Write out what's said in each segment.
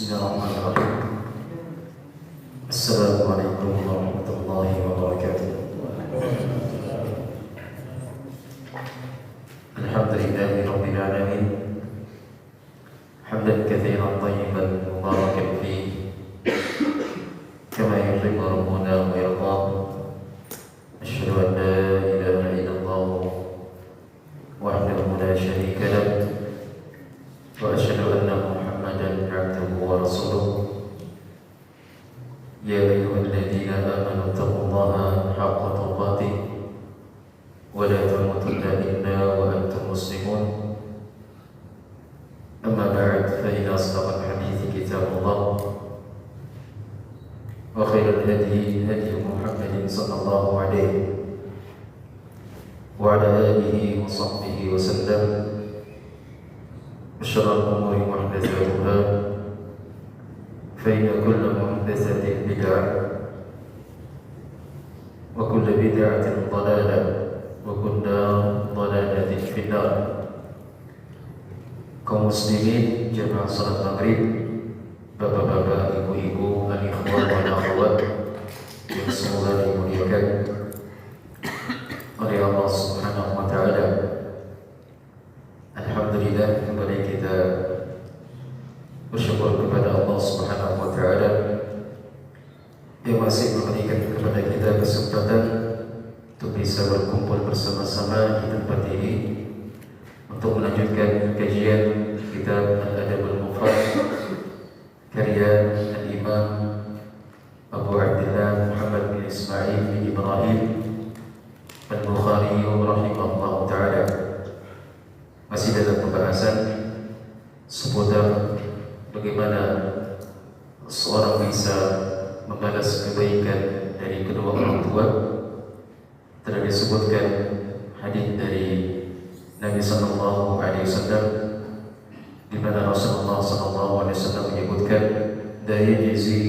Bismillahirrahmanirrahim. Assalamualaikum warahmatullahi wabarakatuh. Alhamdulillahi rabbil alamin. Hamdan katsiran thayyiban mubarakan fihi kama yuhibbu rabbuna wa yardah. Asyhadu an la ilaha illallah wahdahu la syarika lah wa asyhadu anna Muhammadan abduhu wa rasuluh. Ya ayyuhalladzina amanu taqullaha haqqa tuqatih wa la tamutunna illa wa antum muslimun. Amma ba'd, fa inna asdaqal hadithi kitabullah wa khairal hadi hadi Muhammadin sallallahu alaihi wa ala alihi wa sahbihi wa sallam. Syarrul umuri muhdatsatuha fa inna kulla muhdatsatin bid'ah wa kulla bid'atin dhalalah wa kulla dhalalatin finnar. Kaum muslimin jamaah salat maghrib, bapak-bapak, ibu-ibu, al-ikhwan wal akhwat yang semoga dimuliakan oleh Allah Subhanahu wa taala. Alhamdulillah, kembali kita bersyukur kepada Allah Subhanahu wa taala yang masih memberikan kepada kita kesempatan untuk bisa berkumpul bersama-sama di tempat ini untuk melanjutkan kajian kitab Al-Adab Al-Mufrad karya Al-Imam Abu Abdillah Muhammad bin Ismail bin Ibrahim Al-Bukhari rahimahullah ta'ala. Masih dalam pembahasan seputar bagaimana seorang bisa membalas kebaikan dari kedua orang tua. Telah disebutkan hadis dari Nabi sallallahu alaihi wasallam di mana Rasulullah sallallahu alaihi wasallam menyebutkan la yajzi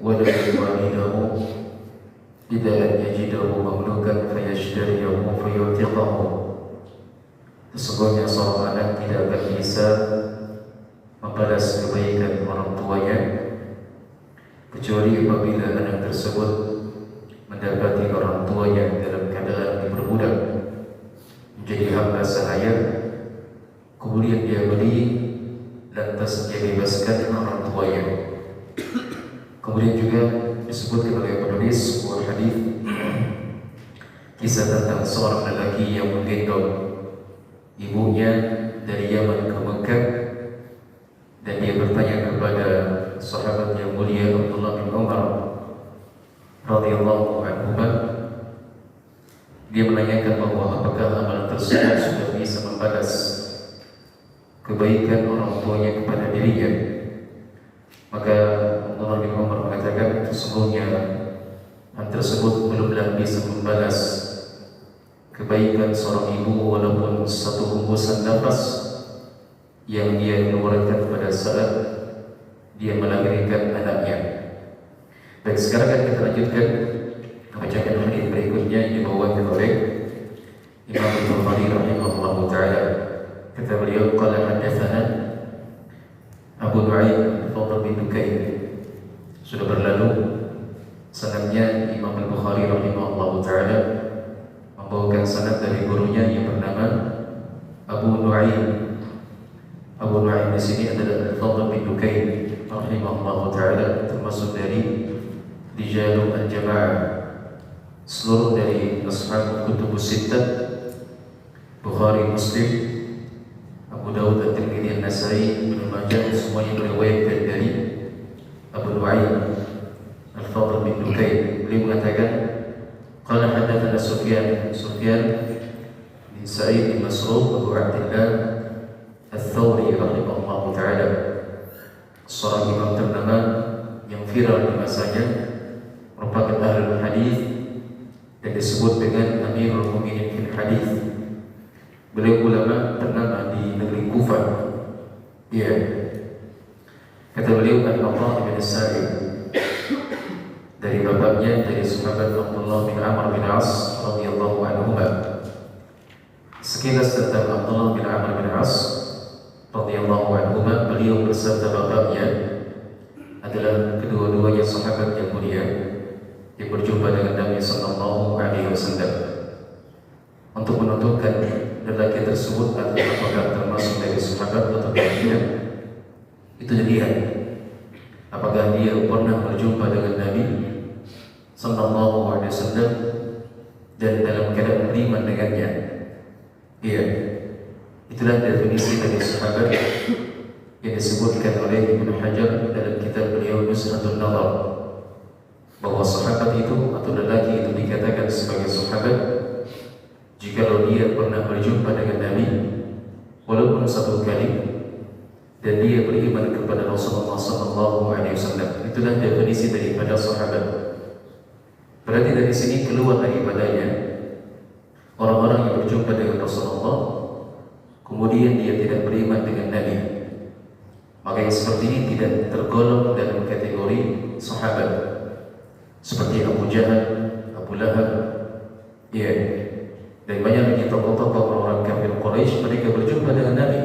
waladun walidahu idza lam yajidahu mamlukan fayashtariyahu fayutiqahu. Sesungguhnya seorang anak tidak akan bisa membalas kebaikan orang tuanya kecuali apabila anak tersebut mendapati orang tuanya dalam keadaan diperbudak, menjadi hamba sahaya, kemudian dia beli lantas dia bebaskan orang tuanya. Kemudian juga disebutkan oleh penulis sebuah hadis kisah tentang seorang lelaki yang menggendong ibunya dari Yaman ke Mekah, dan dia bertanya kepada sahabat yang mulia Abdullah bin Umar radhiyallahu anhu. Dia menanyakan bahwa apakah amalan tersebut sudah bisa membalas kebaikan orang tuanya kepada dirinya. Maka Abdullah bin Umar mengatakan, sesungguhnya hal tersebut belumlah bisa membalas kebaikan seorang ibu walaupun satu hembusan nafas yang dia keluarkan pada saat dia melahirkan anaknya. Baik, sekarang kita lanjutkan bacaan hadis berikutnya yang dibawakan oleh Imam Al-Bukhari rahimahullah taala. Kata beliau, qala hadatsana Abu Nu'aim Fadl bin Dukain. Sudah berlalu sanadnya Imam Al-Bukhari rahimahullah taala membawakan sanad dari gurunya yang bernama Abu Nu'aim. Abu Nu'aim di sini adalah Fadl bin Dukain rahimahullah taala, termasuk dari Rijalul Al-Jama'ah, seluruh dari ashab kutubus sittah, Bukhari, Muslim, Abu Dawud, At-Tirmidzi, An-Nasa'i, Ibnu Majah, semuanya meriwayatkan dari Abu Nu'aim Al-Fadl bin Dukain. Beliau mengatakan, qala hadatsana Sufyan bin Sa'id bin Masruq Abu Abdillah Ats-Tsawri rahimahullah taala, seorang imam ternama yang viral di masanya, merupakan ahlul hadis dan disebut dengan Amirul Mukminin fil hadis. Beliau ulama ternama di negeri Kufah. Ya. Kata beliau, Al-Atha bin Sa'id dari bapaknya, dari sahabat Abdullah bin Amr bin As radhiyallahu anhu. Sekilas tentang Abdullah bin Amr bin As radhiyallahu anhu, beliau bersabda bapaknya, adalah kedua-duanya sahabat yang mulia yang berjumpa dengan Nabi Sallallahu Alaihi Wasallam untuk menentukan lelaki tersebut apakah termasuk dari sahabat atau tidak. Itu dilihat apakah dia pernah berjumpa dengan Nabi Sallallahu Alaihi Wasallam dan dalam keadaan beriman dengannya. Iya, itulah definisi dari sahabat yang disebutkan oleh Ibnu Hajar dalam kitab beliau Nuzhatun Nazar, bahwa sahabat itu atau lelaki itu dikatakan sebagai sahabat jikalau dia pernah berjumpa dengan Nabi walaupun satu kali dan dia beriman kepada Rasulullah Sallallahu Alaihi Wasallam. Itulah definisi daripada sahabat. Berarti dari sini keluar daripadanya orang-orang yang berjumpa dengan Rasulullah kemudian dia tidak beriman dengan Nabi, maka yang seperti ini tidak tergolong dalam kategori sahabat. Seperti Abu Jahal, Abu Lahab, ya, dan banyak lagi tokoh-tokoh orang-orang kafir Quraisy, mereka berjumpa dengan Nabi,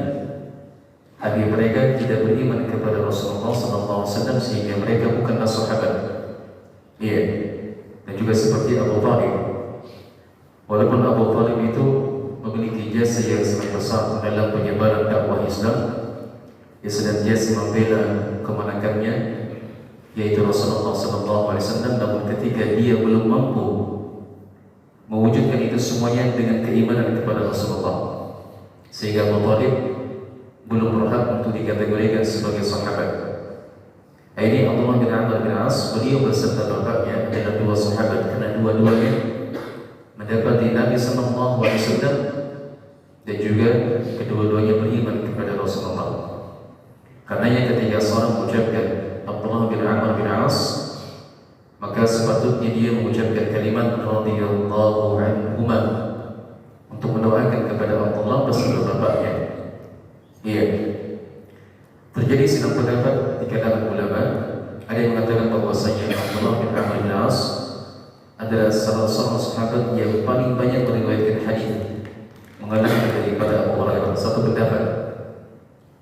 tapi mereka tidak beriman kepada Rasulullah SAW sehingga mereka bukanlah sahabat. Ya, dan juga seperti Abu Talib, walaupun Abu Talib itu memiliki jasa yang sangat besar dalam penyebaran dakwah Islam, dia senantiasa membela kemenakannya, yaitu Rasulullah SAW. Namun ketika dia belum mampu mewujudkan itu semuanya dengan keimanan kepada Rasulullah, sehingga Abu Talib belum berhak untuk dikategorikan sebagai sahabat. Ini Abdullah bin Amr bin As, beliau beserta bapaknya adalah dua sahabat, karena dua-duanya mendapati Nabi SAW dan juga kedua-duanya beriman kepada Rasulullah. Karenanya ketika seorang mengucapkan Abdullah bin Amr bin As, maka sepatutnya dia mengucapkan kalimat radhiyallahu anhuma untuk mendoakan kepada Abdullah beserta bapaknya. Iya, terjadi silang pendapat di kalangan ulama. Ada yang mengatakan bahwasanya Abdullah bin Amr bin As adalah salah seorang sahabat yang paling banyak meriwayatkan hadis, mengalahkan daripada Abu Hurairah. Satu pendapat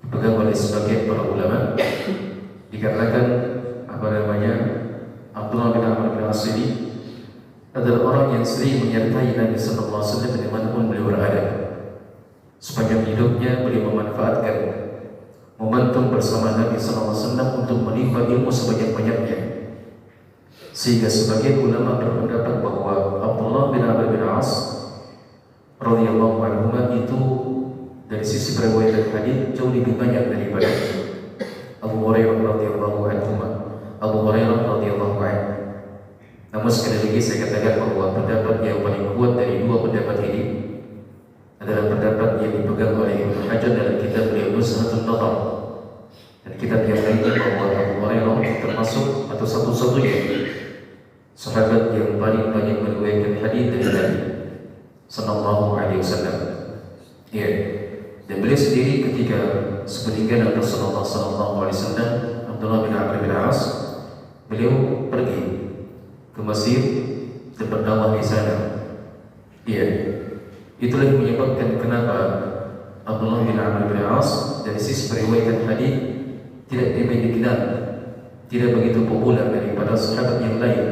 dipegang oleh sebagian para ulama, dikarenakan Abdullah bin Amr bin As ini adalah orang yang sering menyertai Nabi Sallallahu Alaihi Wasallam dimanapun beliau berada. Sepanjang hidupnya beliau memanfaatkan momentum bersama Nabi Sallallahu Alaihi Wasallam untuk menimba ilmu sebanyak-banyaknya, sehingga sebagian ulama berpendapat bahwa Abdullah bin Amr bin As radhiyallahu anhu itu dari sisi periwayatan hadis jauh lebih banyak daripada Abu Hurairah radhiyallahu anhu. Abu Hurairah radhiyallahu anhu. Namun sekali lagi saya katakan bahwa pendapat yang paling kuat dari dua pendapat ini adalah pendapat yang dipegang oleh Ibnu Hajar dalam kitab beliau Nuzhatun Nazar, dan kitab yang lain bahwa Abu Hurairah termasuk atau satu-satunya sahabat yang paling banyak meriwayatkan hadis dari Nabi Sallallahu Alaihi Wasallam. Ya, dan beliau sendiri ketika sepeninggalan Rasulullah Sallallahu Alaihi Wasallam, Abdullah bin Amr bin As, beliau pergi ke Mesir dan berdakwah di sana. Ya, itulah yang menyebabkan kenapa Abdullah bin Amr bin As dari sisi periwayatan hadis tidak dikenal, tidak begitu populer daripada sahabat yang lain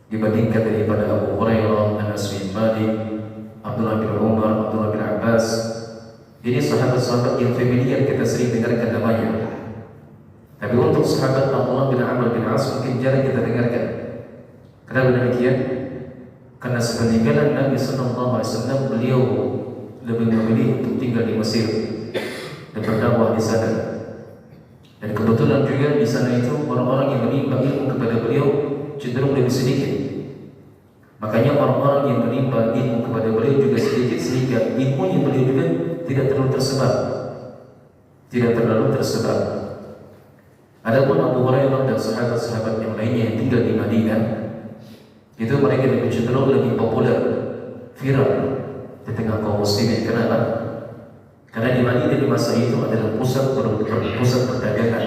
dibandingkan daripada Abu Hurairah, Anas bin Malik, Abdullah bin Umar, Abdullah bin Abbas. Ini sahabat-sahabat yang familiar kita sering dengarkan namanya. Tapi untuk sahabat Abdullah bin Amr bin As mungkin jarang kita dengarkan. Kenapa demikian? Karena sepeninggalan Nabi Sallallahu Alaihi Wasallam beliau lebih memilih untuk tinggal di Mesir dan berdakwah di sana. Dan kebetulan juga di sana itu orang-orang yang menimba ilmu kepada beliau cenderung lebih sedikit. Makanya orang-orang yang menimba ilmu kepada beliau juga sedikit, sehingga ilmunya beliau juga tidak terlalu tersebar. Adapun Abu Hurairah dan sahabat-sahabat yang lainnya yang tinggal di Madinah, itu mereka lebih cenderung lebih populer, viral di tengah kaum muslimin. Kenapa? Karena di Madinah di masa itu adalah pusat perdagangan,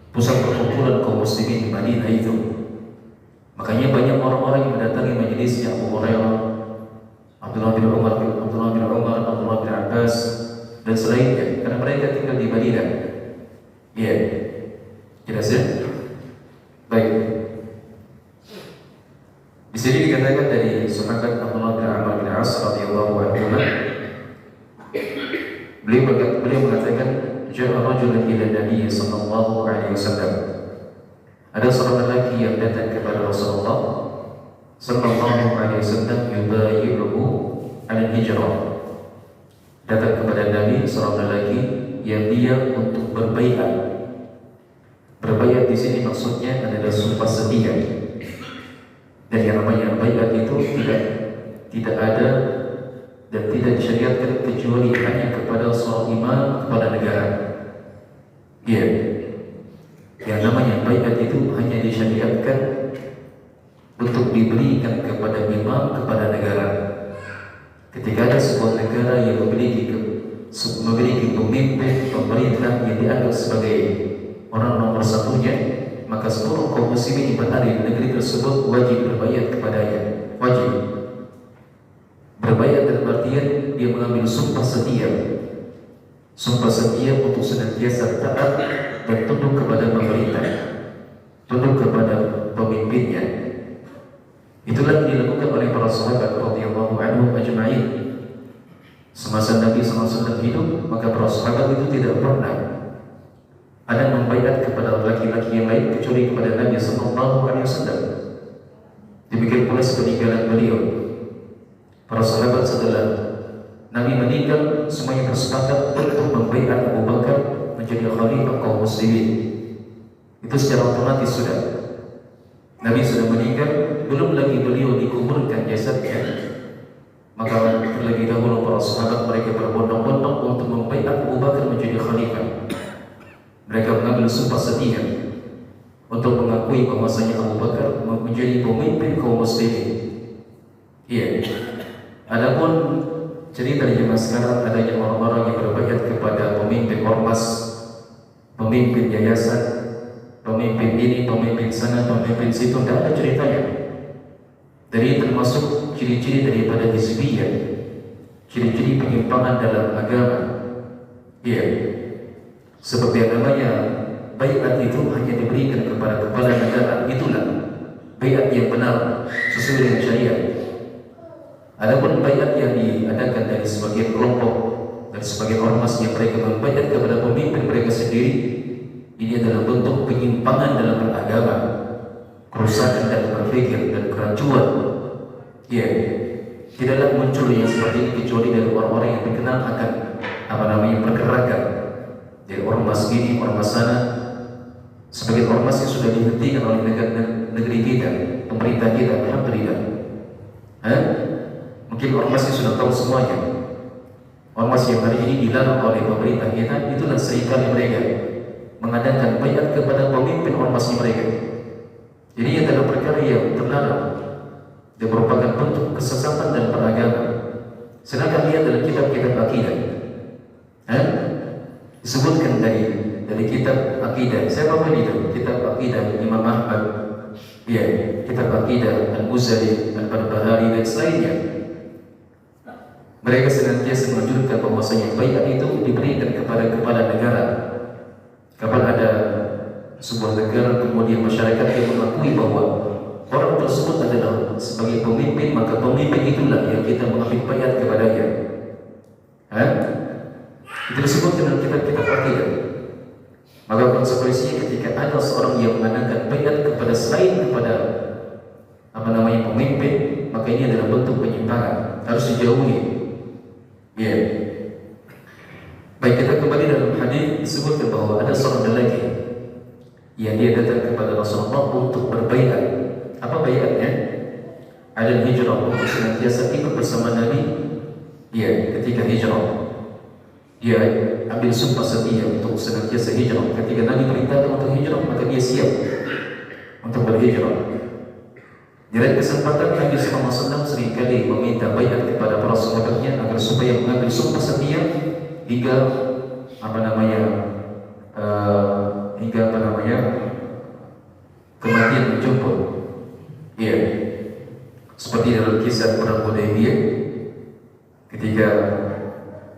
pusat perkumpulan kaum muslimin di Madinah itu. Makanya banyak orang-orang yang mendatangi majelisnya Abu Hurairah, Abdullah bin Umar, Abdullah bin Abbas dan selainnya, karena mereka tinggal di Madinah. Iya. Jelas ya? Beliau mengatakan, ja'a rajulun ila Nabi sallallahu alaihi wasallam. Ada seorang lelaki yang datang kepada Rasulullah sallallahu alaihi wasallam yubayi'uhu 'ala al-hijrah. Datang kepada Nabi seorang lelaki yang dia untuk berbaiat. Berbaiat di sini maksudnya adalah sumpah setia. Dan yang namanya baiat itu tidak ada dan tidak disyariatkan kecuali hanya kepada seorang imam kepada negara. Ya, yang namanya baiat itu hanya disyariatkan untuk diberikan kepada imam kepada negara. Ketika ada sebuah negara yang memiliki pemimpin pemerintah yang dianggap sebagai orang nomor satunya, maka seluruh kaum muslimin yang berada di negeri tersebut wajib berbaiat kepadanya. Wajib berbaiat dalam artian dia mengambil sumpah setia untuk senantiasa taat dan tunduk kepada pemerintah, tunduk kepada pemimpinnya. Itulah yang dilakukan oleh para sahabat radhiyallahu anhum ajma'in. Semasa Nabi SAW hidup, maka para sahabat itu tidak pernah ada membaiat kepada laki-laki yang lain kecuali kepada Nabi SAW. Demikian pula sepeninggalan beliau, para sahabat setelah Nabi meninggal semuanya bersepakat untuk membaiat Abu Bakar menjadi khalifah kaum muslimin. Itu secara otomatis sudah. Nabi sudah meninggal, belum lagi beliau dikuburkan jasadnya, maka terlebih dahulu para sahabat mereka berbondong-bondong untuk membaiat Abu Bakar menjadi khalifah. Mereka mengambil sumpah setia untuk mengakui bahwasanya Abu Bakar menjadi pemimpin kaum muslimin. Iya. Adapun cerita di zaman sekarang adanya orang-orang yang berbaiat kepada pemimpin ormas, pemimpin yayasan, pemimpin ini, pemimpin sana, pemimpin situ, tidak ada ceritanya. Dari termasuk ciri-ciri daripada hizbiyah, ciri-ciri penyimpangan dalam agama. Iya. Seperti yang namanya baiat itu hanya diberikan kepada kepala negara. Itulah baiat yang benar sesuai dengan syariat. Adapun baiat yang diadakan dari sebagian kelompok dan sebagian ormas yang mereka membaiat kepada pemimpin mereka sendiri, ini adalah bentuk penyimpangan dalam beragama, kerusakan dalam berpikir dan kerancuan. Ya, tidaklah muncul yang seperti ini kecuali dari orang-orang yang dikenal akan pergerakan dari ormas ini, ormas sana. Sebagian ormas yang sudah dihentikan oleh negeri kita, pemerintah kita, alhamdulillah. Mungkin ormas yang sudah tahu semuanya. Ormas yang hari ini dilarang oleh pemerintah kita, itulah seringkali mereka mengadakan baiat kepada pemimpin ormasnya mereka. Jadi ini adalah perkara yang terlarang dan merupakan bentuk kesesatan dan beragama. Sedangkan lihat dalam kitab-kitab akidah, disebutkan dari kitab akidah. Saya baca itu kitab akidah Imam Ahmad, ya, kitab akidah Al-Muzali, Al-Barbahari dan selainnya. Mereka senantiasa menunjukkan bahwasanya baiat itu diberikan kepada kepala negara. Kapan ada sebuah negara kemudian masyarakat yang mengakui bahwa orang tersebut adalah sebagai pemimpin, maka pemimpin itulah yang kita mengambil baiat kepadanya. Itu disebut dalam kitab-kitab akidah. Maka konsekuensinya ketika ada seorang yang mengadakan baiat kepada selain kepada pemimpin, maka ini adalah bentuk penyimpangan, harus dijauhi. Ya. Baik, kita kembali dalam hadis disebutkan bahwa ada seorang lelaki yang dia datang kepada Rasulullah untuk berbaiat. Apa baiatnya? Ada hijrah, untuk senantiasa ikut bersama Nabi. Ya, ketika hijrah dia ambil sumpah setia untuk senantiasa hijrah. Ketika Nabi perintahkan untuk hijrah, maka dia siap untuk berhijrah. Di lain kesempatan Nabi SAW seringkali meminta baiat kepada para sahabatnya agar supaya mengambil sumpah setia hingga kematian menjemput. Iya. Seperti dalam kisah perang Hudaybiyah, ketika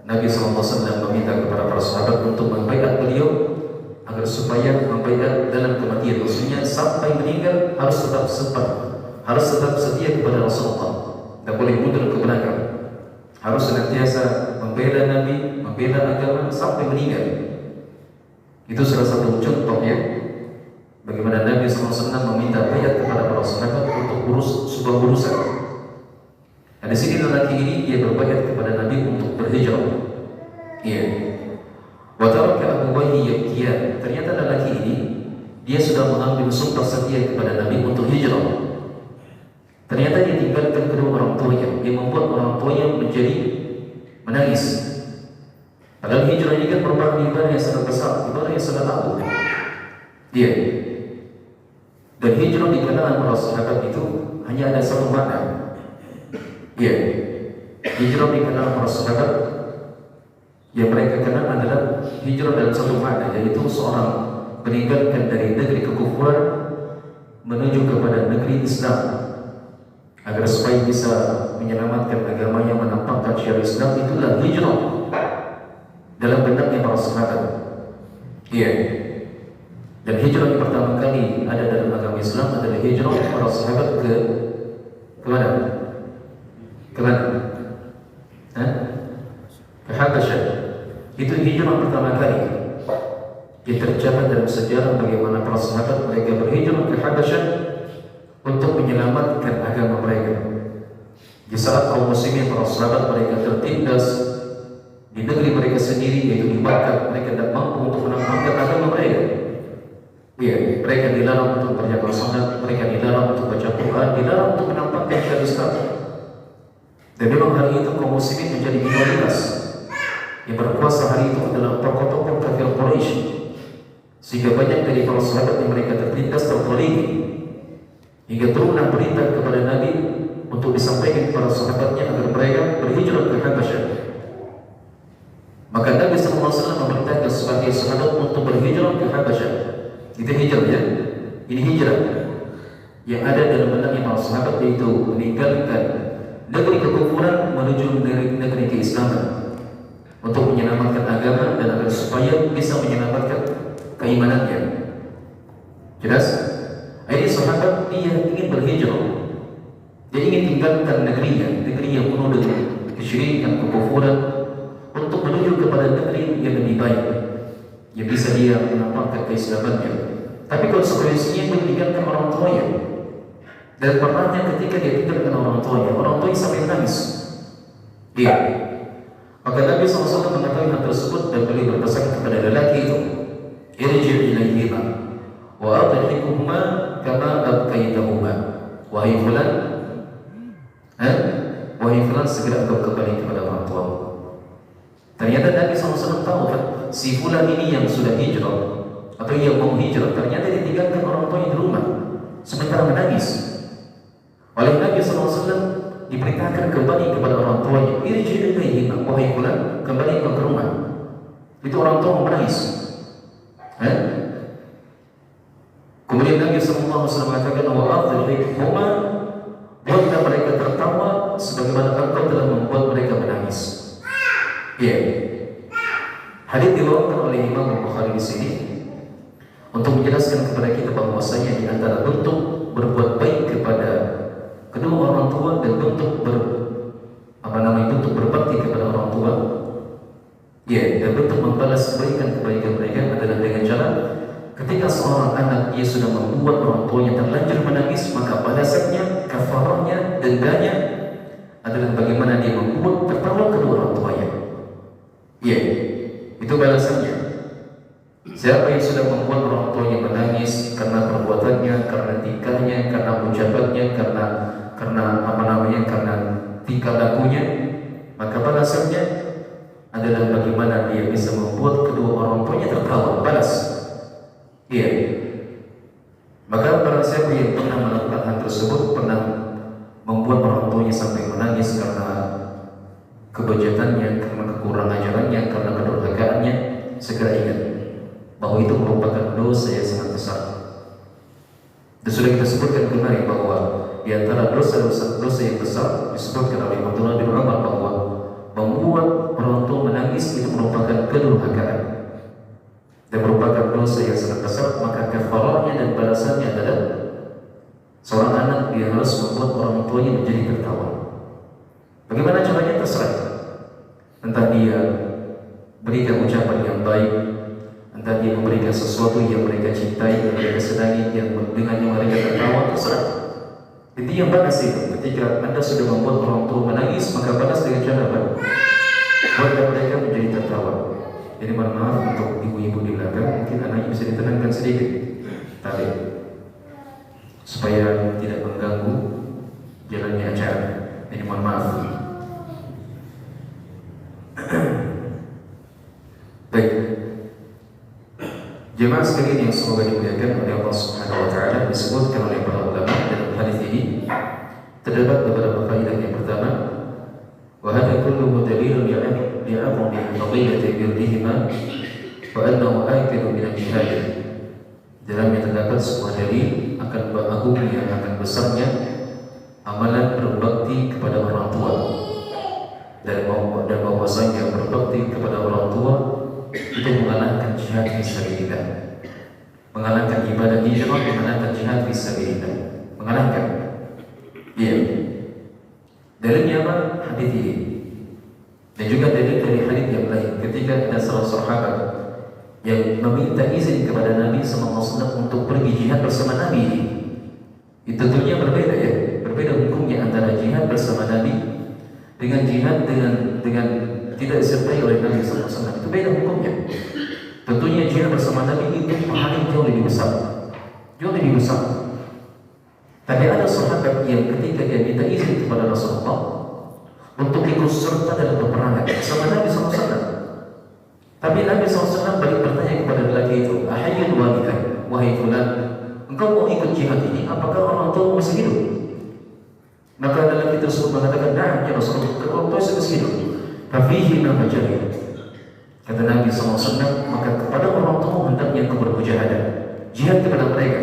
Nabi SAW meminta kepada para sahabat untuk membaiat beliau agar supaya membaiat dalam kematian, maksudnya sampai meninggal harus tetap setia kepada Rasulullah, tidak boleh mundur ke belakang, harus senantiasa membela Nabi, membela agama sampai meninggal. Itu salah satu contoh ya, bagaimana Nabi SAW meminta bayat kepada para sahabat untuk urus sebuah urusan. Nah, di sini lelaki ini dia berbayat kepada Nabi untuk berhijrah. Iya. Wa taraka abuwaihi yabkiyan. Ternyata lelaki ini dia sudah mengambil sumpah setia kepada Nabi untuk hijrah. Ternyata dia tinggalkan kedua orang tuanya. Dia membuat orang tuanya menjadi menangis. Padahal hijrah ini kan merupakan ibadah yang sangat besar, ibadah yang sangat agung. Iya. Dan hijrah di kalangan para sahabat itu hanya ada satu makna. Iya. Hijrah di kalangan para sahabat yang mereka kenal adalah hijrah dalam satu makna, yaitu seorang meninggalkan dari negeri kekufuran menuju kepada negeri Islam agar supaya bisa menyelamatkan agamanya, menampakkan syariat Islam. Itulah hijrah dalam benaknya para sahabat. Iya. Dan hijrah yang pertama kali ada dalam agama Islam adalah hijrah para sahabat ke mana? Ke Habasyah. Itu hijrah pertama kali yang tercatat dalam sejarah bagaimana para sahabat mereka berhijrah ke Habasyah untuk menyelamatkan agama mereka. Di saat kaum muslimin para sahabat mereka tertindas di negeri mereka sendiri, yaitu di Makkah, mereka tidak mampu untuk menampakkan agama mereka. Iya, mereka dilarang untuk berjamaah salat, mereka dilarang untuk baca Quran, dilarang untuk menampakkan syariat Islam. Dan memang hari itu kaum muslimin menjadi minoritas. Yang berkuasa hari itu adalah tokoh-tokoh kafir Quraisy, sehingga banyak dari para sahabat yang mereka tertindas, terzalimi, hingga turunlah perintah kepada Nabi untuk disampaikan kepada sahabatnya agar mereka berhijrah ke Habasyah. Maka Nabi SAW memerintahkan sebagai sahabat untuk berhijrah ke Habasyah. Itu hijrah ya. Ini hijrah yang ada dalam benaknya para sahabat, yaitu meninggalkan negeri kekufuran menuju negeri keislaman untuk menyelamatkan agama dan agar supaya bisa menyelamatkan keimanannya. Jelas? Ini sahabat dia ingin berhijrah. Dia ingin tinggalkan negerinya, negeri yang penuh dengan kesyirikan, kekufuran, untuk menuju kepada negeri yang lebih baik, yang bisa dia menampakkan keislamannya. Tapi konsekuensinya dia meninggalkan orang tuanya. Dan pernahnya ketika dia tinggalkan orang tuanya sampai menangis. Iya. Maka Nabi SAW mengatakan hal tersebut dan beliau berpesan kepada lelaki itu, irji' ilaihima wa adhikuhuma kama abkaitahuma. Wahai fulan, segera engkau kembali kepada orang tuamu. Ternyata Nabi SAW tahu kan, si fulan ini yang sudah hijrah atau yang mau hijrah, ternyata ditinggalkan orang tuanya di rumah sementara menangis. Oleh Nabi SAW diperintahkan kembali kepada orang tuanya. Irji' ilaihima, wahai fulan, kembali ke rumah. Itu orang tua menangis. Kemudian Nabi SAW mengatakan, wa adhikuhuma, buatlah mereka tertawa sebagaimana engkau telah membuat mereka menangis. Ya. Hadits dibawakan oleh Imam Bukhari di sini untuk menjelaskan kepada kita bahwasanya di antara bentuk berbuat baik kepada kedua orang tua dan bentuk berbakti kepada orang tua, ya, dan bentuk membalas kebaikan mereka adalah dengan cara ketika seorang anak dia sudah membuat orang tuanya terlanjur menangis, maka balasannya, kafarahnya, dendanya adalah bagaimana dia membuat tertawa kedua orang tuanya. Ya, itu balasannya. Siapa yang sudah membuat orang tuanya menangis karena perbuatannya, karena tingkahnya, karena ucapannya, karena tingkah lakunya, maka balasannya adalah bagaimana dia bisa membuat kedua orang tuanya tertawa, balas. Iya. Maka barang siapa yang pernah melakukan hal tersebut, pernah membuat orang tuanya sampai menangis karena kebejatannya, karena kekurang ajarannya, karena kedurhakaannya, segera ingat bahwa itu merupakan dosa yang sangat besar. Dan sudah kita sebutkan kemarin bahwa di antara dosa yang besar disebutkan oleh Abdullah bin Umar bahwa membuat orang tua menangis itu merupakan kedurhakaan dan merupakan dosa yang sangat besar. Maka kafarahnya dan balasannya adalah seorang anak dia harus membuat orang tuanya menjadi tertawa. Bagaimana caranya? Terserah. entah dia berikan ucapan yang baik, entah dia memberikan sesuatu yang mereka cintai, yang mereka senangi, yang dengannya mereka tertawa, terserah. Itu yang bagus itu. Ketika Anda sudah membuat orang tua menangis, maka balas dengan cara apa? Buatlah mereka menjadi tertawa. Jadi mohon maaf untuk ibu-ibu di belakang, mungkin anaknya bisa ditenangkan sedikit tadi, supaya tidak mengganggu jalannya acara. Jadi mohon maaf. Baik, jemaah sekalian yang semoga dimuliakan oleh Allah Subhanahu wa taala, disebutkan oleh para ulama dalam hadis ini terdapat beberapa faedah. Yang pertama, wa hadha kulluhu dalilun li'azami fadilati birdihima wa annahu akidu min al-jihad. Dalamnya terdapat sebuah dalil akan agungnya, akan besarnya amalan berbakti kepada orang tua, dan bahwasanya berbakti kepada orang tua itu mengalahkan jihad fisabilillah, mengalahkan ibadah hijrah, mengalahkan jihad fisabilillah, mengalahkan. Iya. Dalilnya apa? Hadis ini. Dan juga dalil dari hadis yang lain. Ketika ada salah sahabat yang meminta izin kepada Nabi SAW untuk pergi jihad bersama Nabi ini, itu tentunya berbeda ya, berbeda hukumnya antara jihad bersama Nabi dengan jihad dengan tidak disertai oleh Nabi SAW. Itu beda hukumnya. Tentunya jihad bersama Nabi itu pahalanya jauh lebih besar, jauh lebih besar. Tapi ada sahabat yang ketika dia minta izin kepada Rasulullah untuk ikut serta dalam peperangan bersama Nabi SAW, tapi Nabi SAW balik bertanya kepada lelaki itu, ahayyul walidah, wahai fulan, engkau mau ikut jihad ini, apakah orang tua masih hidup? Maka lelaki tersebut mengatakan, nah ya Rasulullah, orang tua masih hidup. Fafihi ma fajari. Kata Nabi SAW, maka kepada orang tua hendaknya engkau bermujahadah, jihad kepada mereka.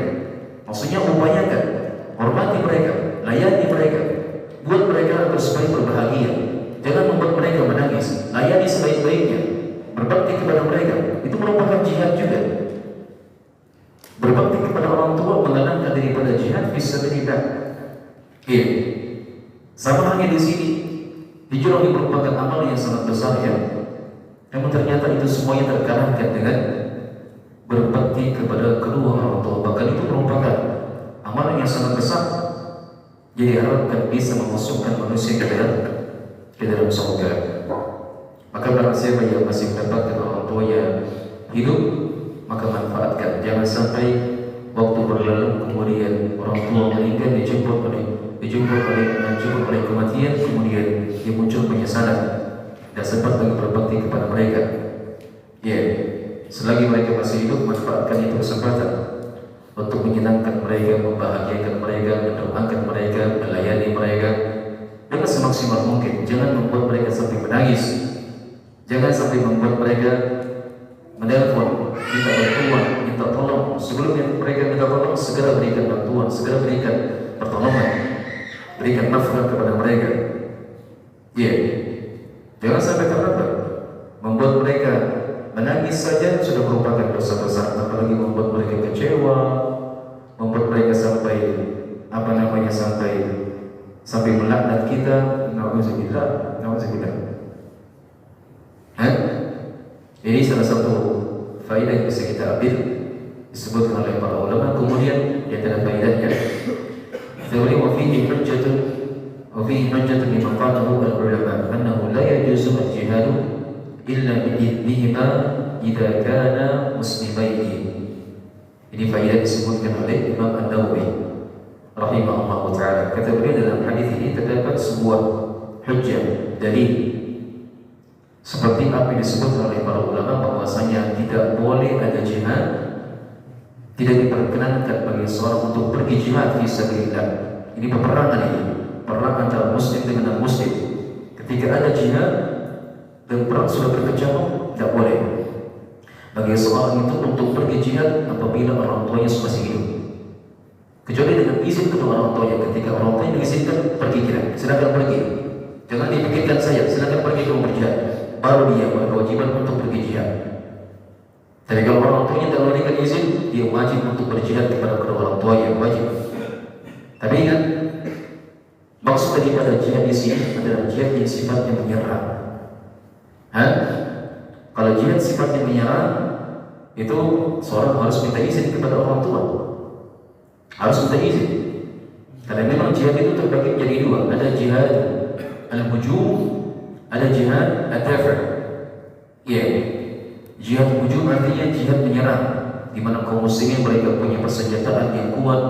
Maksudnya upayakan, hormati mereka, layani mereka, buat mereka agar supaya berbahagia. Jangan membuat mereka menangis, layani sebaik-baiknya, berbakti kepada mereka. Itu merupakan jihad juga. Berbakti kepada orang tua mengalahkan daripada jihad fisabilillah. Iya. Sama halnya di sini, hijrah ini merupakan amal yang sangat besar ya. Namun ternyata itu semuanya terkalahkan dengan berbakti kepada kedua orang tua. Bahkan itu merupakan amalan yang sangat besar. Jadi harapkan bisa memasukkan manusia ke dalam surga. Maka barang siapa yang masih mendapatkan orang tua yang hidup, maka manfaatkan. Jangan sampai waktu berlalu kemudian orang tua meninggal, dijemput oleh kematian, kemudian dia muncul penyesalan dan sempat lagi berbakti kepada mereka. Ya, selagi mereka masih hidup, manfaatkan itu kesempatan untuk menyenangkan mereka, membahagiakan mereka, mendoakan mereka, melayani mereka dengan semaksimal mungkin. Jangan membuat mereka sampai menangis. Jangan sampai membuat mereka menelpon, minta bantuan, minta tolong. Sebelum mereka minta tolong, segera berikan bantuan, segera berikan pertolongan, berikan nafkah kepada mereka. Ya, jangan sampai terlambat. Membuat mereka menangis saja sudah merupakan dosa besar, apalagi membuat mereka kecewa, membuat mereka sampai sampai melaknat kita. Nauzubillah. Ini salah satu faedah yang bisa kita ambil, disebutkan oleh para ulama. Kemudian di antara faedahnya, wa fihi hujjatun liman qalahu al-ulama annahu la yajuzu al-jihadu illa bi'idnihima idza kana muslimaini. Ini faedah disebutkan oleh Imam An-Nawawi rahimahullah ta'ala. Kata beliau, dalam hadis ini terdapat sebuah hujjah, dalil, seperti apa yang disebut oleh para ulama bahwasanya tidak boleh ada jihad, tidak diperkenankan bagi seorang untuk pergi jihad fisabilillah. Ini peperangan ini, perang antara muslim dengan non-muslim. Ketika ada jihad dan perang sudah berkecamuk, tidak boleh bagi seorang itu untuk pergi jihad apabila orang tuanya masih hidup, kecuali dengan izin kedua orang tuanya. Ketika orang tuanya mengizinkan, pergi jihad, silakan pergi. Jangan dipikirkan saya, silakan pergi kamu berjihad, baru dia berkewajiban untuk pergi jihad. Tapi kalau orang tuanya tidak memberikan izin, dia wajib untuk berjihad kepada kedua orang tuanya, wajib. Tapi ingat, maksud daripada jihad di sini adalah jihad yang sifatnya menyerang. Hah? Kalau jihad sifatnya menyerang, itu seorang harus minta izin kepada orang tua. Harus minta izin. Karena memang jihad itu terbagi menjadi dua. Ada jihad al-hujum, ada jihad ad-dafa'. Ya, jihad hujum artinya jihad menyerang, di mana kaum muslimin mereka punya persenjataan yang kuat,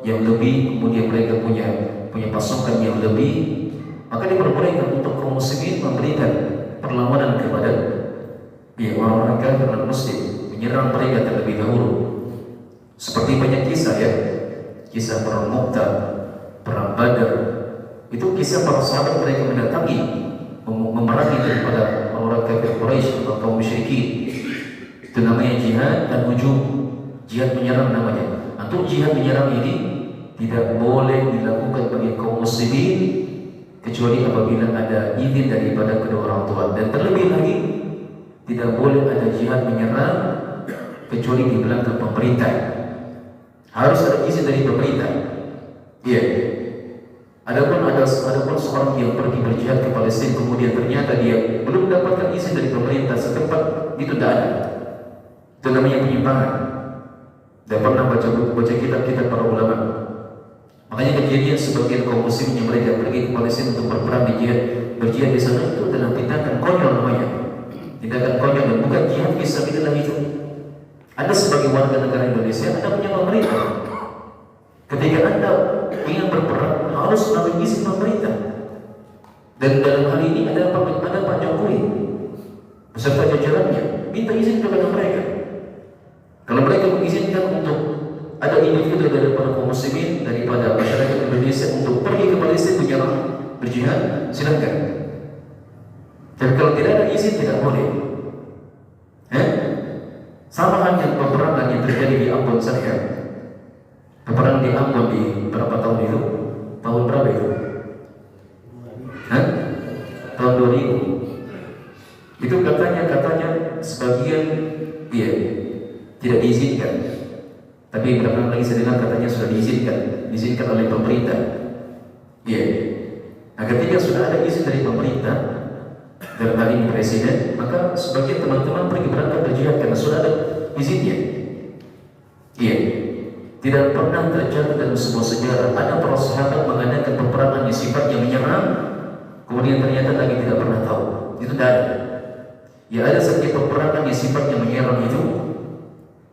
yang lebih, kemudian mereka punya pasukan yang lebih, maka diperbolehkan untuk kaum muslimin memberikan perlawanan kepada orang-orang kafir dan muslim, menyerang mereka terlebih dahulu. Seperti banyak kisah ya, kisah perang Mu'tah, perang Badar, itu kisah para sahabat mereka mendatangi, memerangi daripada orang kafir Quraisy atau kaum musyrikin. Itu namanya jihad dan hujum, jihad menyerang namanya. Untuk jihad menyerang ini tidak boleh dilakukan bagi kaum muslimin kecuali apabila ada izin daripada kedua orang tua, dan terlebih lagi tidak boleh ada jihad menyerang kecuali di belakang pemerintah. Harus ada izin dari pemerintah. Iya. Adapun seorang yang pergi berjihad ke Palestina kemudian ternyata dia belum mendapatkan izin dari pemerintah setempat, itu tidak ada. Itu namanya penyimpangan. Dan pernah baca kitab-kitab para ulama. Makanya kejadian sebagian kaum muslim yang mereka pergi ke Palestina untuk berperang berjihad di sana, itu adalah tindakan konyol namanya. Tindakan konyol dan bukan jihad fisabilillah itu. Anda sebagai warga negara Indonesia, Anda punya pemerintah. Ketika Anda ingin berperang, harus melalui izin pemerintah. Dan dalam hal ini ada Pak Jokowi beserta jajarannya, minta izin kepada mereka. Kalau mereka mengizinkan untuk ada individu daripada kaum muslimin, daripada masyarakat Indonesia untuk pergi ke Palestina menyerang berjihad, silakan. Dan kalau tidak ada izin, tidak boleh. Sama halnya peperangan yang terjadi di Ambon saja. Peperangan di Ambon di berapa tahun itu? Tahun berapa itu? Tahun 2000. Itu katanya sebagian tidak diizinkan. Tapi berapa lagi saya dengar katanya sudah diizinkan oleh pemerintah. Nah, ketika sudah ada izin dari pemerintah, dalam hal ini presiden, maka sebagian teman-teman pergi berangkat berjihad karena sudah ada izinnya. Tidak pernah terjadi dalam sebuah sejarah ada para sahabat mengadakan peperangan yang sifatnya menyerang, kemudian ternyata lagi tidak pernah tahu. Itu tidak ada. Ya, ada saja peperangan yang sifatnya menyerang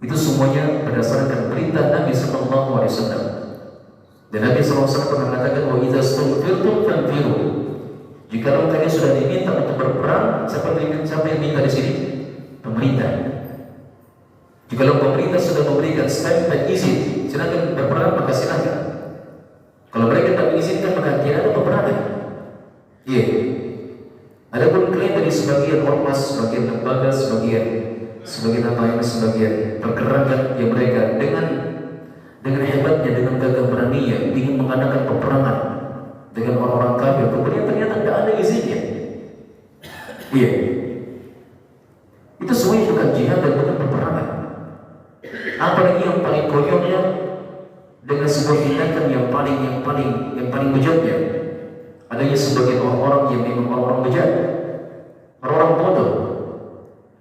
itu semuanya berdasarkan perintah Nabi Sallallahu Alaihi Wasallam. Dan Nabi Sallallahu Alaihi Wasallam pernah mengatakan, wa idza stunfirtum fanfiru. Jika kalian sudah diminta untuk berperang, siapa yang minta di sini? Pemerintah. Jika pemerintah sudah memberikan stamp dan izin, silakan berperang, maka silakan. Kalau mereka tak mengizinkan, maka tidak ada peperangan. Adapun klaim dari sebagian ormas, sebagian lembaga, sebagian pergerakan yang mereka dengan hebatnya, dengan gagah beraninya ingin mengadakan peperangan dengan orang-orang kafir, kemudian ternyata tidak ada izinnya. Itu semuanya bukan jihad dan bukan peperangan. Apalagi yang paling konyolnya dengan sebuah tindakan yang paling bejatnya, adanya sebagian orang-orang yang memang orang-orang bejat, orang-orang bodoh,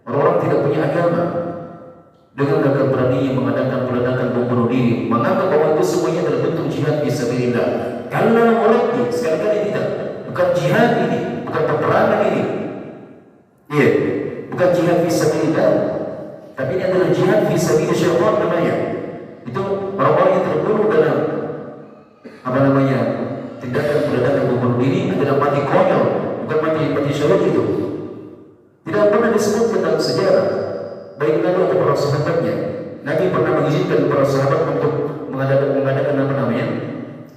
orang-orang tidak punya agama, dengan gagah berani yang mengadakan peledakan bom bunuh diri, menganggap bahwa itu semuanya adalah bentuk jihad fisabilillah. Karena olehnya sekali-kali tidak, bukan jihad ini, bukan peperangan ini. Bukan jihad fisabilillah, tapi ini adalah jihad fisabilillah syaitan namanya. Itu orang-orang yang terbunuh dalam tindakan peledakan bom bunuh diri adalah mati konyol, bukan mati syahid itu. Tidak pernah disebutkan dalam sejarah, baik Nabi atau para sahabatnya. Nabi pernah mengizinkan para sahabat untuk mengadakan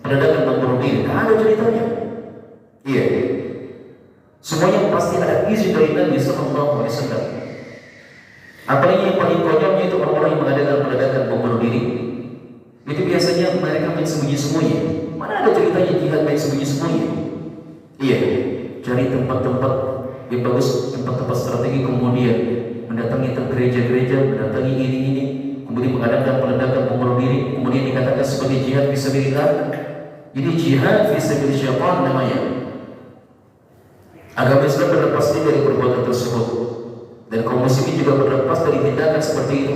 peledakan bom bunuh diri. Tidak ada ceritanya. Semuanya pasti ada izin dari Nabi Sallallahu Alaihi Wasallam. Apalagi yang paling konyolnya itu orang-orang yang mengadakan peledakan bom bunuh diri. Itu biasanya mereka main sembunyi-sembunyi. Mana ada ceritanya jihad main sembunyi-sembunyi? Cari tempat-tempat yang bagus, tempat-tempat strategi, kemudian mendatangi gereja-gereja, mendatangi ini, kemudian mengadakan peledakan bom bunuh diri, kemudian dikatakan sebagai jihad fisabilillah. Ini jihad fisabilillah syaitan namanya. Agama Islam berlepas diri dari perbuatan tersebut, dan kaum muslimin juga berlepas dari tindakan seperti itu.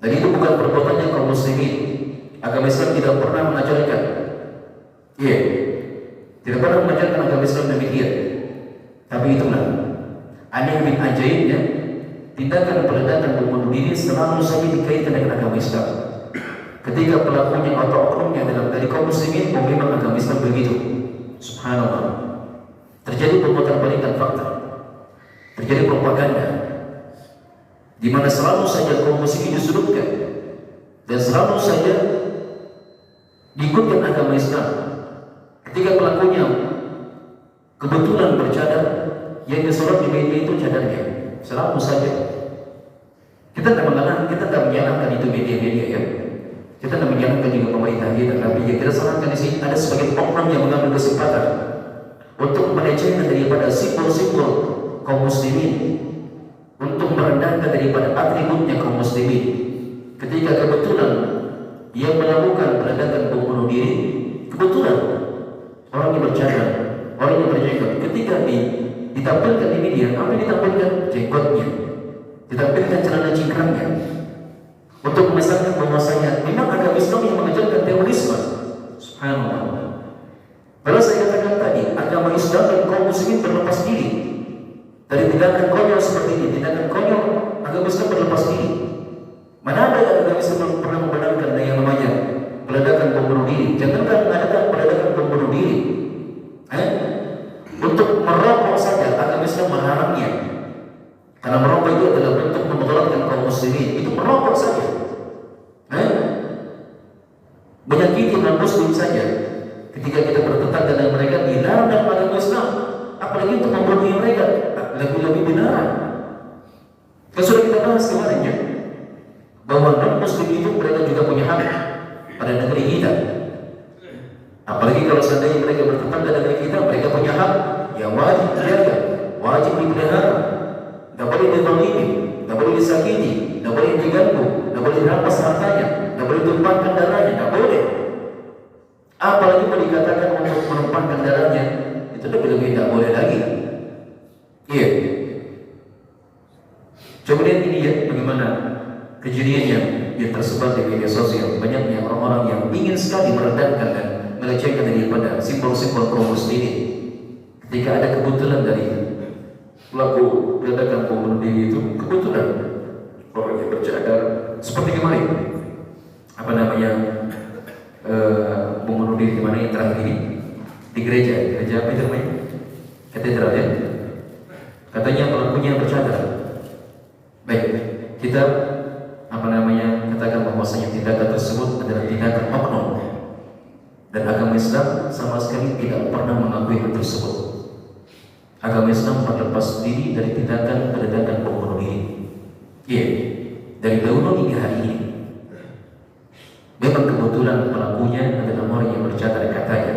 Dan itu bukan perbuatannya kaum muslimin. Agama Islam tidak pernah mengajarkan, tidak pernah mengajarkan agama Islam demikian. Tapi itulah aneh bin ajaibnya, tindakan peledakan bom bunuh diri selalu saja dikaitkan dengan agama Islam. Ketika pelakunya atau oknumnya dalam dari kaum muslimin, memang agama Islam begitu. Subhanallah. Terjadi pemutarbalikkan fakta, terjadi propaganda, di mana selalu saja kaum muslimin disudutkan dan selalu saja diikutkan agama Islam. Ketika pelakunya kebetulan bercadar, yang disorot di media itu cadarnya, selalu saja. Kita tidak menyalahkan itu media-media ya. Kita tidak menyalahkan juga pemerintah kita, tapi yang kita salahkan di sini ada sebagian oknum yang mengambil kesempatan untuk melecehkan daripada simbol-simbol kaum muslimin, untuk merendahkan daripada atributnya kaum muslimin. Ketika kebetulan yang melakukan peledakan bom bunuh diri, kebetulan orang yang bercadar, orang yang berjenggot, ketika ditampilkan di media, apa yang ditampilkan? Jenggotnya, ditampilkan celana cingkrangnya, untuk memasangkan bahwasanya memang agama Islam yang mengajarkan terorisme. Subhanallah. Kalau saya katakan tadi, agama Islam dan kaum muslimin berlepas diri dari tindakan konyol seperti ini. Tindakan konyol, agama Islam berlepas diri. Mana ada yang agama Islam pernah membenarkan yang namanya peledakan bom bunuh diri? Jangankan mengadakan peledakan bom bunuh diri, untuk merokok saja agama Islam melarangnya. Karena merokok itu adalah bentuk memudaratkan kaum muslimin. Itu merokok saja, menyakiti non-muslim saja. Ketika kita bertetangga dengan mereka, dilarang dalam agama Islam, apalagi untuk membunuh mereka, lebih dilarang. Kan sudah kita bahas kemarin ya, bahwa non-muslim itu mereka juga punya hak pada negeri kita. Apalagi kalau seandainya mereka bertetangga dengan kita, mereka punya hak yang wajib dijaga, wajib dipelihara. Tidak boleh dizalimi, tidak boleh disakiti, tidak boleh diganggu, tidak boleh dirampas hartanya, tidak boleh ditumpahkan darahnya, tidak boleh. Apalagi kalau dikatakan untuk menumpahkan darahnya, itu lebih tidak boleh lagi. Iya. Coba lihat ini ya, bagaimana kejadiannya yang tersebar di media sosial. Banyaknya orang-orang yang ingin sekali merendahkan dan melecehkan daripada simbol-simbol kaum muslimin. Ketika ada kebetulan dari pelaku peledakan bom bunuh diri itu, kebetulan orang yang bercadar seperti kemarin, bom bunuh diri kemana yang terakhir ini di gereja apa itu namanya, katedral ya, katanya pelakunya bercadar. Baik, kita katakan bahwasanya tindakan tersebut adalah tindakan oknum, dan agama Islam sama sekali tidak pernah mengakui hal tersebut. Agama Islam berlepas diri dari tindakan peledakan bom bunuh diri. Dari dahulu hingga hari ini. Memang kebetulan pelakunya adalah orang yang bercadar katanya,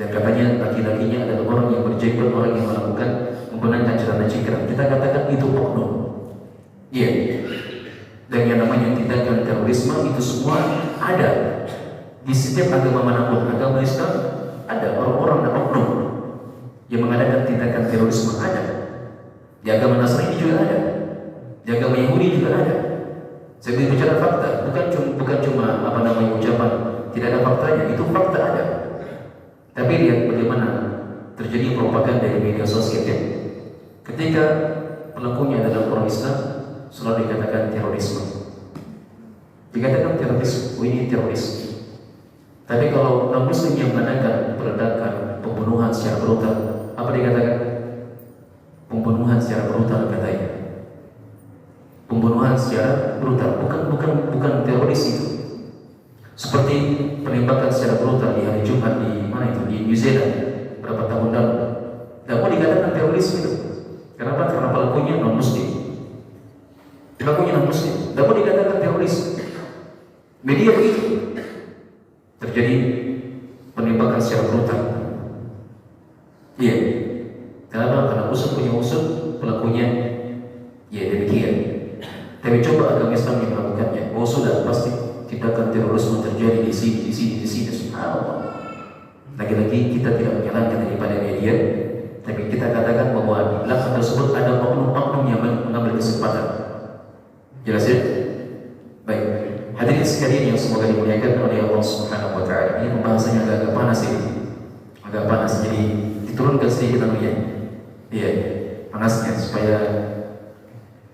dan katanya laki-lakinya adalah orang yang berjenggot, orang yang melakukan menggunakan celana cingkrang. Kita katakan itu oknum. Dan yang namanya tindakan terorisme itu semua ada di setiap agama manapun. Agama Islam ada orang-orang dan oknum yang mengadakan tindakan terorisme, ada. Di agama Nasrani juga ada, di agama Yahudi juga ada. Saya bicara fakta, bukan cuma ucapan tidak ada faktanya, itu fakta ada. Tapi lihat bagaimana terjadi propaganda di media sosial ya. Ketika pelakunya adalah orang Islam, selalu dikatakan terorisme. Dikatakan teroris, ini teroris. Tapi kalau non-muslim yang mengadakan peledakan, pembunuhan secara brutal, apa dikatakan? Pembunuhan secara brutal katanya. Pembunuhan secara brutal, bukan teroris itu. Seperti penembakan secara brutal di hari Jumat di mana itu, di New Zealand berapa tahun lalu. Tidak mau dikatakan teroris itu. Kenapa? Karena pelakunya non-muslim. Pelakunya non-muslim, tidak mau dikatakan teroris. Media begitu. Terjadi penembakan secara brutal. Kenapa? Karena usut punya usut, pelakunya demikian. Tapi coba agama Islam yang melakukannya. Sudah pasti tindakan terorisme terjadi di sini. Subhanallah. Lagi-lagi kita tidak menyalahkan daripada media, tapi kita kita katakan bahwa di belakang tersebut ada oknum-oknum yang mengambil kesempatan. Jelas ya? Baik. Hadirin sekalian yang semoga dimuliakan oleh Allah Subhanahu wa taala. Ini pembahasannya agak panas ini. Agak panas, jadi diturunkan sedikit anunya. Iya, panasnya supaya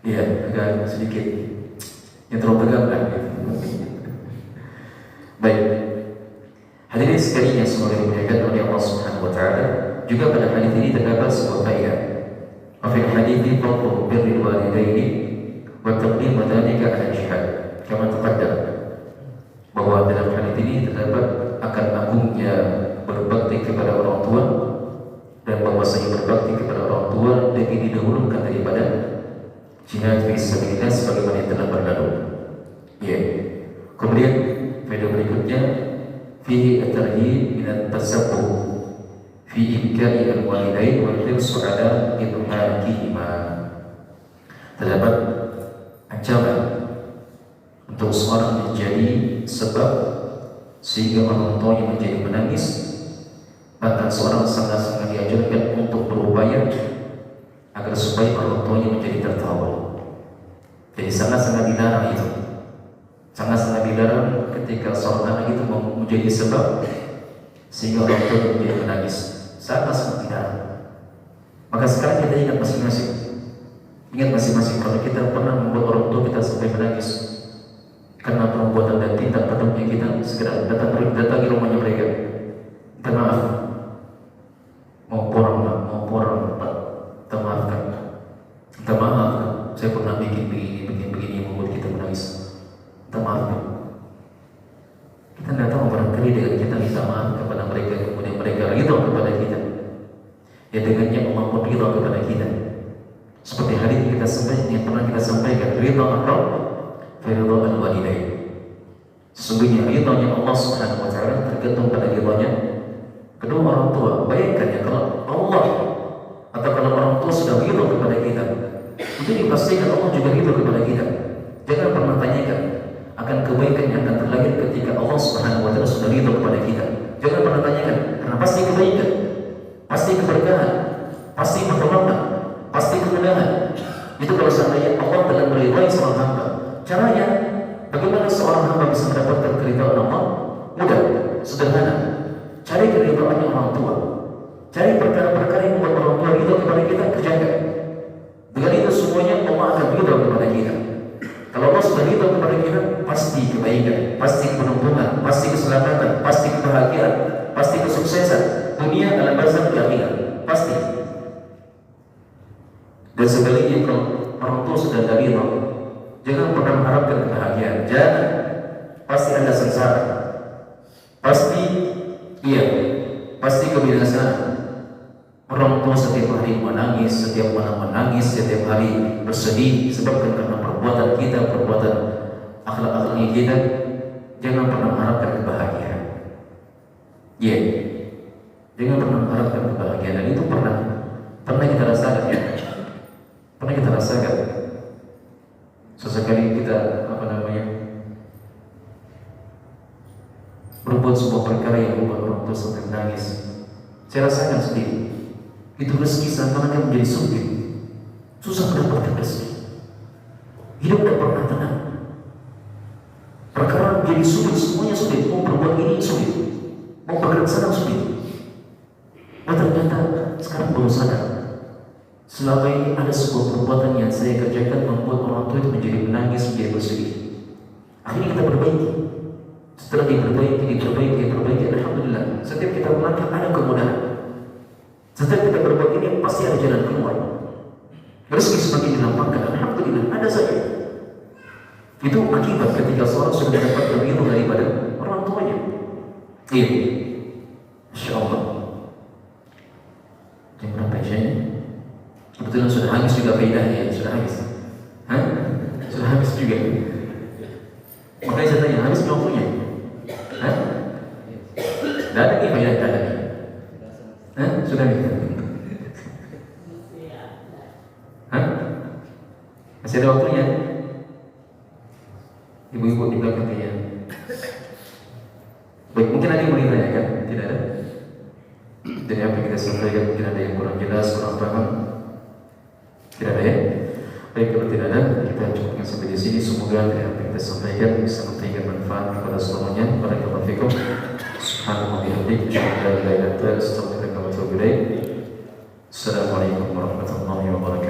agak sedikit yang terlalu tegang lah. Baik. Hadirin sekalian yang semoga dimuliakan oleh Allah Subhanahu wa taala, juga pada hadis ini terdapat sebuah faedah. Wa fil hadithi fadlu birril walidaini wa taqdim dzalika 'ala jihad. Kama taqaddam, bahwa dalam hadis ini terdapat akan agungnya berbakti kepada orang tua, dan bahwasanya berbakti kepada orang tua lebih didahulukan daripada jihad fi sabilillah sebagaimana yang telah berlalu. Ya. Kemudian faedah berikutnya fihi at-tarhib min at-tasabbuh fi imkani al-walidain wal hirsu ala idhakihima. Terdapat ancaman untuk seorang menjadi sebab sehingga orang tuanya menjadi menangis, bahkan seorang sangat-sangat diajarkan untuk berupaya agar supaya orang tuanya menjadi tertawa. Jadi sangat-sangat dilarang itu, sangat-sangat dilarang ketika seorang anak itu menjadi sebab sehingga orang tua menjadi menangis. Sangat-sangat dilarang. Maka sekarang kita ingat masing-masing, kalau kita pernah membuat orang tua kita sampai menangis karena perbuatan dan tindak tanduknya, kita segera datangi rumahnya mereka. Minta maaf, mau porang Pak, minta maafkan, minta maaf, saya pernah bikin begini yang membuat kita menangis, minta maaf Pak. Kita tidak tahu, barangkali dengan kita minta maaf kepada mereka, kemudian mereka ridha kepada kita, ya dengannya Allah pun ridha kepada kita. Seperti hari ini yang pernah kita sampaikan, ridha Allah ridha al-walidain. Sesungguhnya ridhanya Allah Subhanahu wa taala tergantung pada ridhanya kedua orang tua. Bayangkan ya, kalau Allah atau kalau orang tua sudah ridha kepada kita, itu dipastikan Allah juga ridha kepada kita. Jangan pernah tanyakan akan kebaikan yang akan terlahir ketika Allah Subhanahu wa taala sudah ridha kepada kita. Jangan pernah tanyakan, karena pasti kebaikan, pasti keberkahan, pasti pertolongan, pasti kemudahan. Itu kalau seandainya Allah telah meridhai seorang hamba. Caranya, bagaimana seorang hamba bisa mendapatkan keridhaan Allah? Mudah, sederhana. Cari keridhaannya orang tua. Cari perkara-perkara yang membuat orang tua ridha kepada kita, kerjakan. Dengan itu semuanya Allah akan ridha kepada kita. Kalau Allah sudah ridha kepada kita, pasti kebaikan, pasti penuntungan, pasti keselamatan, pasti kebahagiaan, pasti kesuksesan dunia dalam barzakh di akhirat, pasti. Dan sebaliknya, kalau orang tua sudah dari ridha, jangan pernah mengharapkan kebahagiaan. Jangan. Pasti Anda sengsara. Pasti kebinasaan. Orang tua setiap hari menangis, setiap malam menangis, setiap hari bersedih disebabkan karena perbuatan kita, perbuatan akhlak-akhlaknya kita. Jangan pernah mengharapkan kebahagiaan. Jangan pernah mengharapkan kebahagiaan. Dan itu pernah kita rasakan ya. Pernah kita rasakan. Sesekali kita berbuat sebuah perkara yang membuat orang tua sampai menangis. Saya rasakan sendiri. Itu rezeki seakan-akan menjadi sulit. Susah mendapatkan rezeki. Hidup tidak pernah tenang. Perkara menjadi sulit, semuanya sulit. Mau berbuat ini sulit, mau bergerak sana sulit. Ternyata sekarang baru sadar, selama ini ada sebuah perbuatan yang saya kerjakan membuat orang tua itu menjadi menangis, menjadi bersedih. Akhirnya kita perbaiki. Setelah diperbaiki, alhamdulillah. Setiap kita melangkah ada kemudahan. Setiap kita berbuat ini pasti ada jalan keluar. Rezeki semakin dilapangkan, alhamdulillah, ada saja. Itu akibat ketika seorang sudah mendapatkan ridho daripada orang tuanya. Iya, Masya Allah. Jam berapa Isyanya? Kebetulan sudah habis juga faedahnya, sudah habis. Sudah habis juga. Makanya saya tanya, habis belum punya? Tidak ada nih faedah, tidak ada nih. Sudah nih. Masih ada waktunya? Ibu-ibu di belakang ya. Baik, mungkin ada yang mau ditanyakan? Tidak ada? dari apa yang kita sampaikan. Mungkin ada yang kurang jelas, kurang paham. Tidak ada ya? Baik, kalau tidak ada, kita cukupkan sampai di sini. Semoga dari apa yang kita sampaikan bisa memberikan manfaat kepada semuanya. Barakallahu fikum. Subhanallah bihamdihi, asyhadu an la ilaha illa anta, astaghfiruka wa atubu ilaik. Assalamualaikum warahmatullahi wabarakatuh.